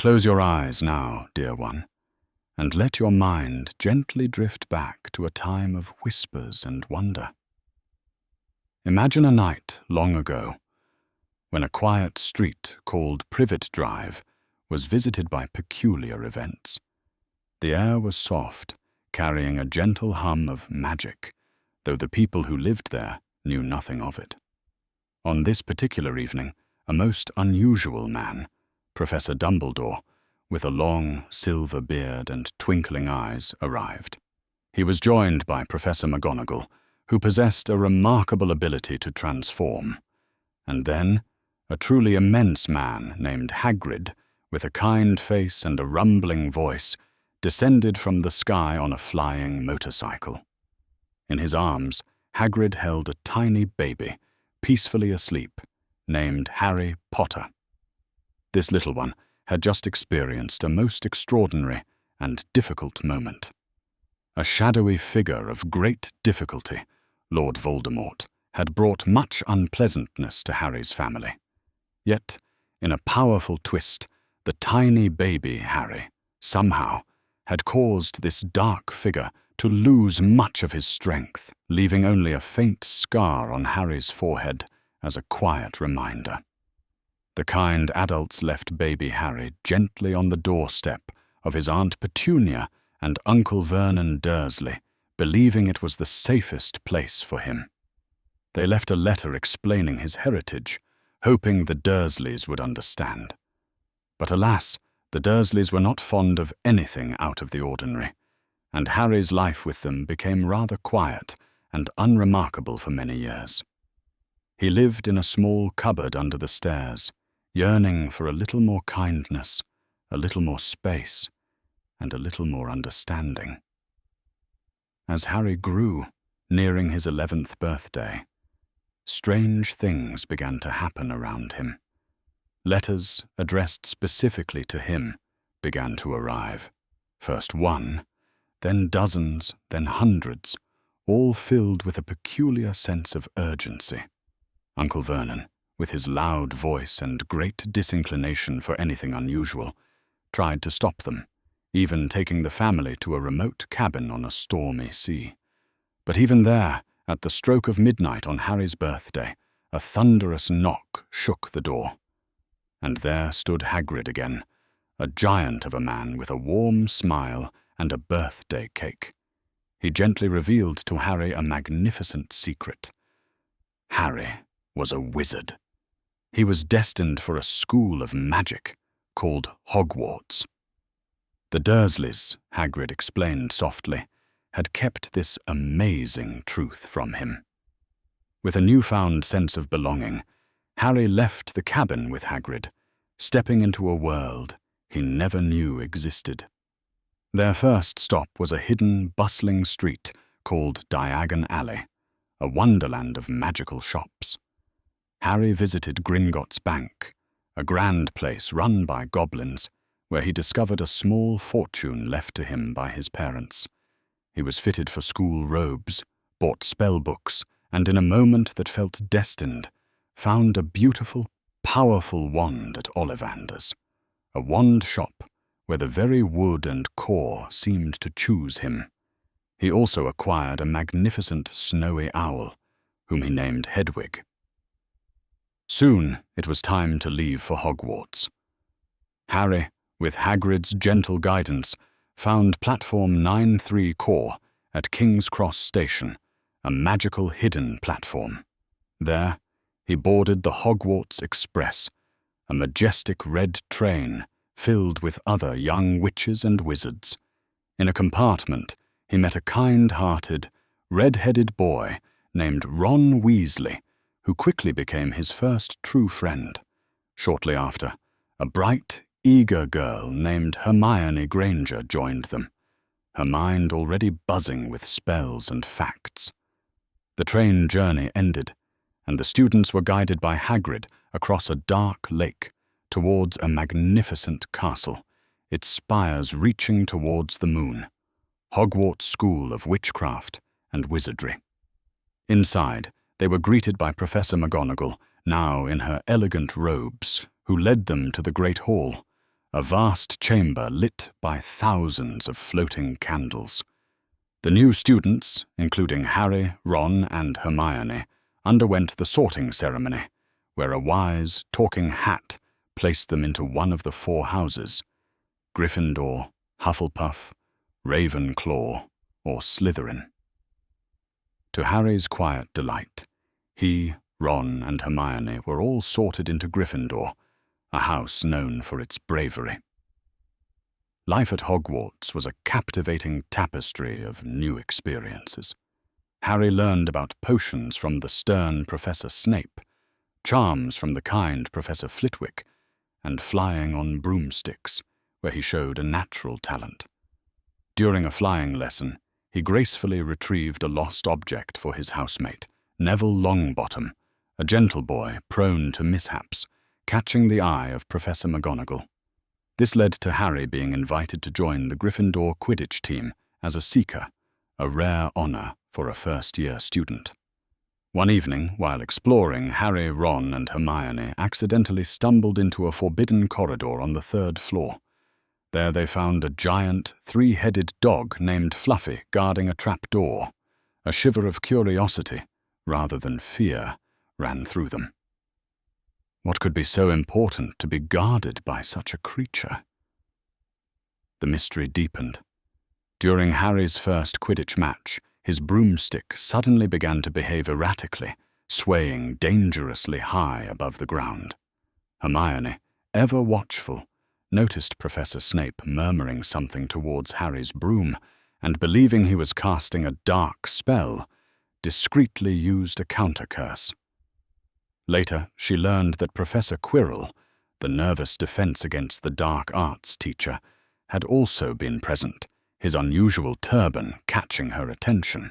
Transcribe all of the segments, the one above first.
Close your eyes now, dear one, and let your mind gently drift back to a time of whispers and wonder. Imagine a night long ago, when a quiet street called Privet Drive was visited by peculiar events. The air was soft, carrying a gentle hum of magic, though the people who lived there knew nothing of it. On this particular evening, a most unusual man, Professor Dumbledore, with a long silver beard and twinkling eyes, arrived. He was joined by Professor McGonagall, who possessed a remarkable ability to transform, and then a truly immense man named Hagrid, with a kind face and a rumbling voice, descended from the sky on a flying motorcycle. In his arms, Hagrid held a tiny baby, peacefully asleep, named Harry Potter. This little one had just experienced a most extraordinary and difficult moment. A shadowy figure of great difficulty, Lord Voldemort, had brought much unpleasantness to Harry's family. Yet, in a powerful twist, the tiny baby Harry, somehow, had caused this dark figure to lose much of his strength, leaving only a faint scar on Harry's forehead as a quiet reminder. The kind adults left baby Harry gently on the doorstep of his Aunt Petunia and Uncle Vernon Dursley, believing it was the safest place for him. They left a letter explaining his heritage, hoping the Dursleys would understand. But alas, the Dursleys were not fond of anything out of the ordinary, and Harry's life with them became rather quiet and unremarkable for many years. He lived in a small cupboard under the stairs, yearning for a little more kindness, a little more space, and a little more understanding. As Harry grew, nearing his 11th birthday, strange things began to happen around him. Letters addressed specifically to him began to arrive. First one, then dozens, then hundreds, all filled with a peculiar sense of urgency. Uncle Vernon, with his loud voice and great disinclination for anything unusual, tried to stop them, even taking the family to a remote cabin on a stormy sea. But even there, at the stroke of midnight on Harry's birthday, a thunderous knock shook the door. And there stood Hagrid again, a giant of a man with a warm smile and a birthday cake. He gently revealed to Harry a magnificent secret. Harry was a wizard. He was destined for a school of magic called Hogwarts. The Dursleys, Hagrid explained softly, had kept this amazing truth from him. With a newfound sense of belonging, Harry left the cabin with Hagrid, stepping into a world he never knew existed. Their first stop was a hidden, bustling street called Diagon Alley, a wonderland of magical shops. Harry visited Gringotts Bank, a grand place run by goblins, where he discovered a small fortune left to him by his parents. He was fitted for school robes, bought spell books, and in a moment that felt destined, found a beautiful, powerful wand at Ollivander's, a wand shop where the very wood and core seemed to choose him. He also acquired a magnificent snowy owl, whom he named Hedwig. Soon it was time to leave for Hogwarts. Harry, with Hagrid's gentle guidance, found Platform 9-3 Core at King's Cross Station, a magical hidden platform. There, he boarded the Hogwarts Express, a majestic red train filled with other young witches and wizards. In a compartment, he met a kind-hearted, red-headed boy named Ron Weasley, who quickly became his first true friend. Shortly after, a bright, eager girl named Hermione Granger joined them, her mind already buzzing with spells and facts. The train journey ended, and the students were guided by Hagrid across a dark lake towards a magnificent castle, its spires reaching towards the moon, Hogwarts School of Witchcraft and Wizardry. Inside, they were greeted by Professor McGonagall, now in her elegant robes, who led them to the Great Hall, a vast chamber lit by thousands of floating candles. The new students, including Harry, Ron, and Hermione, underwent the sorting ceremony, where a wise, talking hat placed them into one of the 4 houses: Gryffindor, Hufflepuff, Ravenclaw, or Slytherin. To Harry's quiet delight, he, Ron, and Hermione were all sorted into Gryffindor, a house known for its bravery. Life at Hogwarts was a captivating tapestry of new experiences. Harry learned about potions from the stern Professor Snape, charms from the kind Professor Flitwick, and flying on broomsticks, where he showed a natural talent. During a flying lesson, he gracefully retrieved a lost object for his housemate, Neville Longbottom, a gentle boy prone to mishaps, catching the eye of Professor McGonagall. This led to Harry being invited to join the Gryffindor Quidditch team as a seeker, a rare honor for a first-year student. One evening, while exploring, Harry, Ron, and Hermione accidentally stumbled into a forbidden corridor on the 3rd floor. There they found a giant, 3-headed dog named Fluffy guarding a trap door. A shiver of curiosity, rather than fear, ran through them. What could be so important to be guarded by such a creature? The mystery deepened. During Harry's first Quidditch match, his broomstick suddenly began to behave erratically, swaying dangerously high above the ground. Hermione, ever watchful, noticed Professor Snape murmuring something towards Harry's broom, and believing he was casting a dark spell, discreetly used a counter-curse. Later, she learned that Professor Quirrell, the nervous defense against the dark arts teacher, had also been present, his unusual turban catching her attention.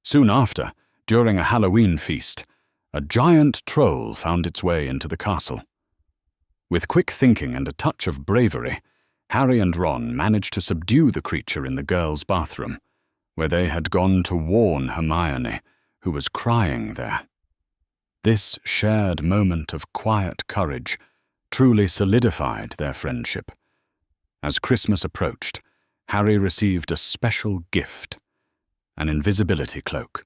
Soon after, during a Halloween feast, a giant troll found its way into the castle. With quick thinking and a touch of bravery, Harry and Ron managed to subdue the creature in the girls' bathroom, where they had gone to warn Hermione, who was crying there. This shared moment of quiet courage truly solidified their friendship. As Christmas approached, Harry received a special gift, an invisibility cloak,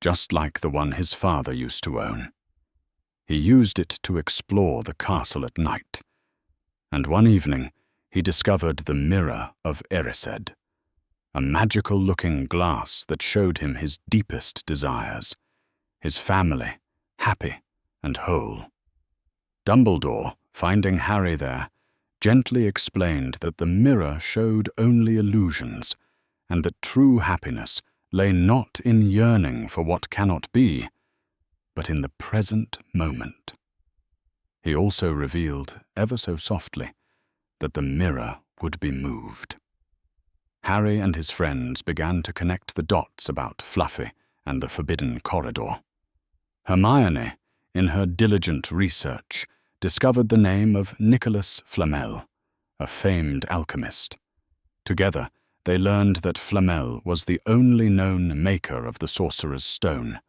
just like the one his father used to own. He used it to explore the castle at night, and one evening he discovered the Mirror of Erised, a magical-looking glass that showed him his deepest desires, his family, happy and whole. Dumbledore, finding Harry there, gently explained that the mirror showed only illusions, and that true happiness lay not in yearning for what cannot be, but in the present moment. He also revealed, ever so softly, that the mirror would be moved. Harry and his friends began to connect the dots about Fluffy and the forbidden corridor. Hermione, in her diligent research, discovered the name of Nicholas Flamel, a famed alchemist. Together, they learned that Flamel was the only known maker of the Sorcerer's Stone,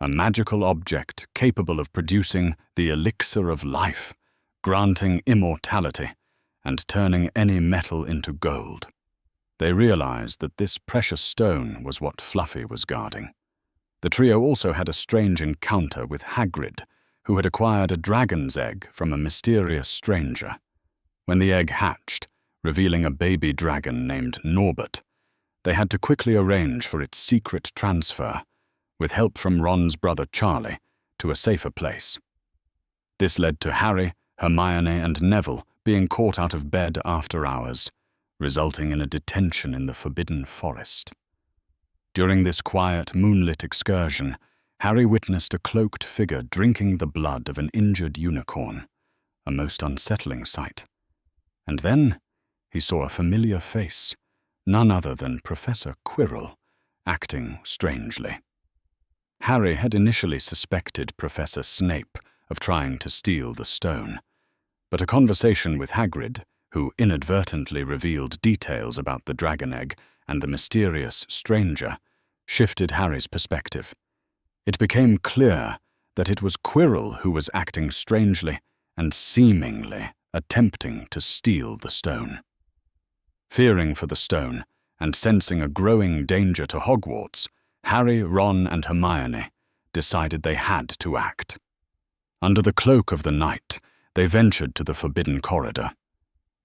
a magical object capable of producing the elixir of life, granting immortality, and turning any metal into gold. They realized that this precious stone was what Fluffy was guarding. The trio also had a strange encounter with Hagrid, who had acquired a dragon's egg from a mysterious stranger. When the egg hatched, revealing a baby dragon named Norbert, they had to quickly arrange for its secret transfer, with help from Ron's brother Charlie, to a safer place. This led to Harry, Hermione, and Neville being caught out of bed after hours, resulting in a detention in the Forbidden Forest. During this quiet, moonlit excursion, Harry witnessed a cloaked figure drinking the blood of an injured unicorn, a most unsettling sight. And then he saw a familiar face, none other than Professor Quirrell, acting strangely. Harry had initially suspected Professor Snape of trying to steal the stone, but a conversation with Hagrid, who inadvertently revealed details about the dragon egg and the mysterious stranger, shifted Harry's perspective. It became clear that it was Quirrell who was acting strangely and seemingly attempting to steal the stone. Fearing for the stone, and sensing a growing danger to Hogwarts, Harry, Ron, and Hermione decided they had to act. Under the cloak of the night, they ventured to the forbidden corridor.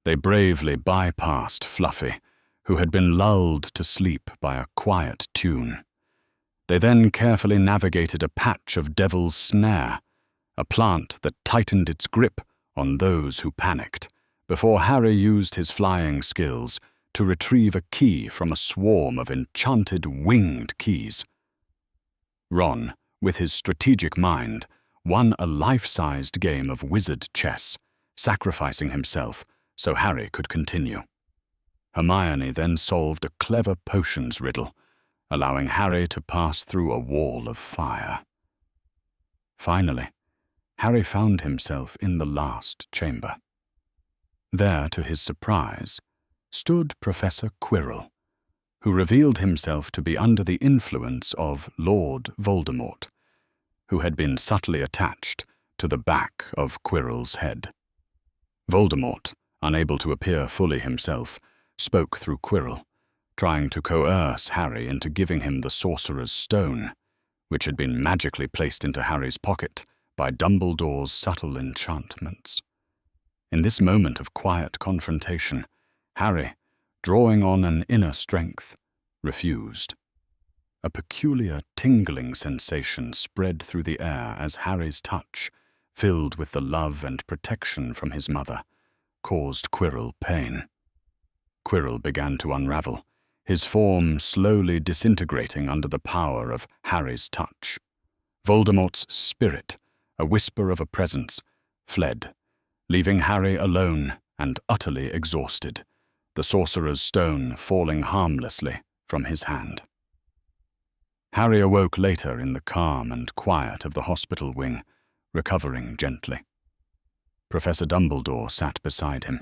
They bravely bypassed Fluffy, who had been lulled to sleep by a quiet tune. They then carefully navigated a patch of Devil's Snare, a plant that tightened its grip on those who panicked, before Harry used his flying skills to retrieve a key from a swarm of enchanted winged keys. Ron, with his strategic mind, won a life-sized game of wizard chess, sacrificing himself so Harry could continue. Hermione then solved a clever potions riddle, allowing Harry to pass through a wall of fire. Finally, Harry found himself in the last chamber. There, to his surprise, stood Professor Quirrell, who revealed himself to be under the influence of Lord Voldemort, who had been subtly attached to the back of Quirrell's head. Voldemort, unable to appear fully himself, spoke through Quirrell, trying to coerce Harry into giving him the Sorcerer's Stone, which had been magically placed into Harry's pocket by Dumbledore's subtle enchantments. In this moment of quiet confrontation, Harry, drawing on an inner strength, refused. A peculiar tingling sensation spread through the air as Harry's touch, filled with the love and protection from his mother, caused Quirrell pain. Quirrell began to unravel, his form slowly disintegrating under the power of Harry's touch. Voldemort's spirit, a whisper of a presence, fled, leaving Harry alone and utterly exhausted, the Sorcerer's Stone falling harmlessly from his hand. Harry awoke later in the calm and quiet of the hospital wing, recovering gently. Professor Dumbledore sat beside him,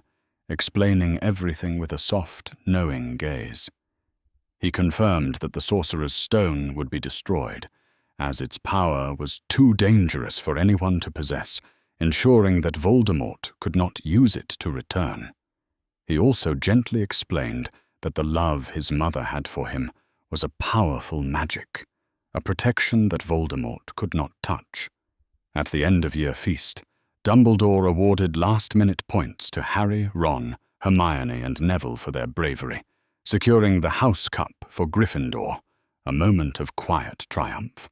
explaining everything with a soft, knowing gaze. He confirmed that the Sorcerer's Stone would be destroyed, as its power was too dangerous for anyone to possess, ensuring that Voldemort could not use it to return. He also gently explained that the love his mother had for him was a powerful magic, a protection that Voldemort could not touch. At the end-of-year feast, Dumbledore awarded last-minute points to Harry, Ron, Hermione, and Neville for their bravery, securing the House Cup for Gryffindor, a moment of quiet triumph.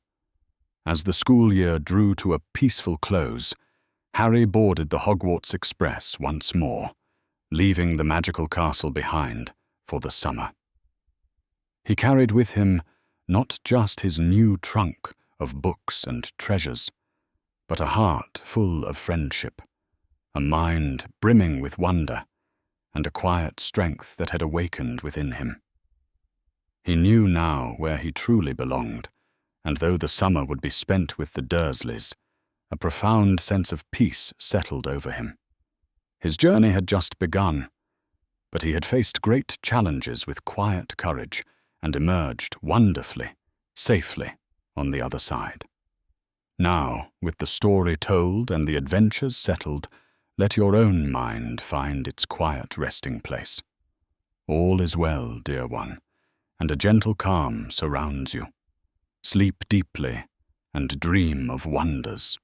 As the school year drew to a peaceful close, Harry boarded the Hogwarts Express once more, leaving the magical castle behind for the summer. He carried with him not just his new trunk of books and treasures, but a heart full of friendship, a mind brimming with wonder, and a quiet strength that had awakened within him. He knew now where he truly belonged, and though the summer would be spent with the Dursleys, a profound sense of peace settled over him. His journey had just begun, but he had faced great challenges with quiet courage and emerged wonderfully, safely on the other side. Now, with the story told and the adventures settled, let your own mind find its quiet resting place. All is well, dear one, and a gentle calm surrounds you. Sleep deeply and dream of wonders.